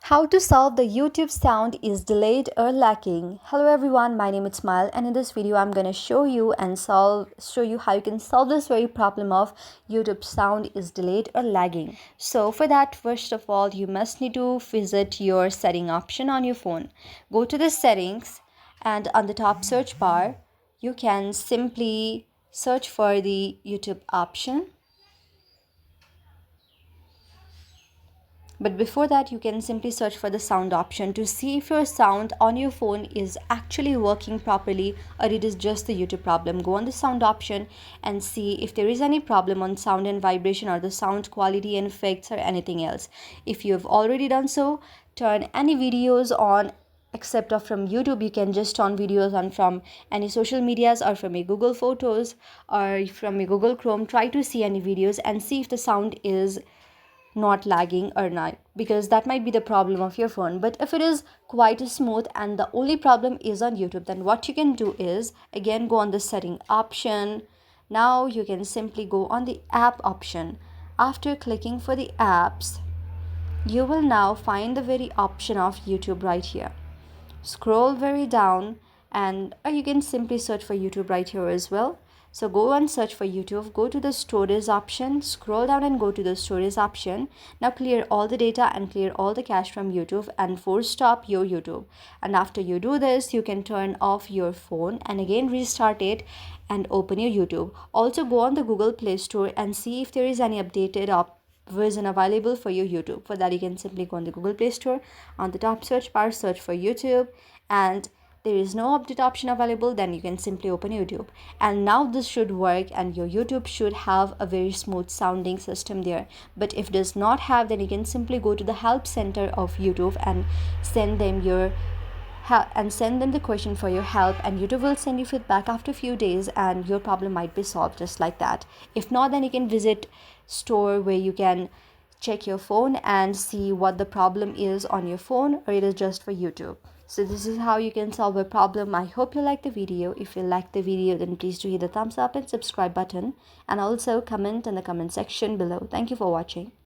How to solve the YouTube sound is delayed or lacking. Hello everyone, my name is Smile, and in this video I'm going to show you how you can solve this very problem of YouTube sound is delayed or lagging. So for that, first of all, you must need to visit your setting option on your phone. Go to the settings, and on the top search bar you can simply search for the YouTube option. But before that, you can simply search for the sound option to see if your sound on your phone is actually working properly or it is just the YouTube problem. Go on the sound option and see if there is any problem on sound and vibration or the sound quality and effects or anything else. If you have already done so, turn any videos on except of from YouTube. You can just turn videos on from any social medias or from your Google Photos or from your Google Chrome. Try to see any videos and see if the sound is not lagging or not, because that might be the problem of your phone. But if it is quite smooth and the only problem is on YouTube, then what you can do is again go on the setting option. Now you can simply go on the app option. After clicking for the apps, you will now find the very option of YouTube right here. Scroll very down, and or you can simply search for YouTube right here as well. So go and search for YouTube, go to the storage option, scroll down and go to the storage option. Now clear all the data and clear all the cache from YouTube and force stop your YouTube. And after you do this, you can turn off your phone and again restart it and open your YouTube. Also go on the Google Play Store and see if there is any updated version available for your YouTube. For that, you can simply go on the Google Play Store. On the top search bar, search for YouTube, and there is no update option available, then you can simply open YouTube. And now this should work and your YouTube should have a very smooth sounding system there. But if it does not have, then you can simply go to the help center of YouTube and send them the question for your help, and YouTube will send you feedback after a few days and your problem might be solved just like that. If not, then you can visit store where you can check your phone and see what the problem is on your phone, or it is just for YouTube. So this is how you can solve a problem. I hope you like the video. If you like the video, then please do hit the thumbs up and subscribe button, and also comment in the comment section below. Thank you for watching.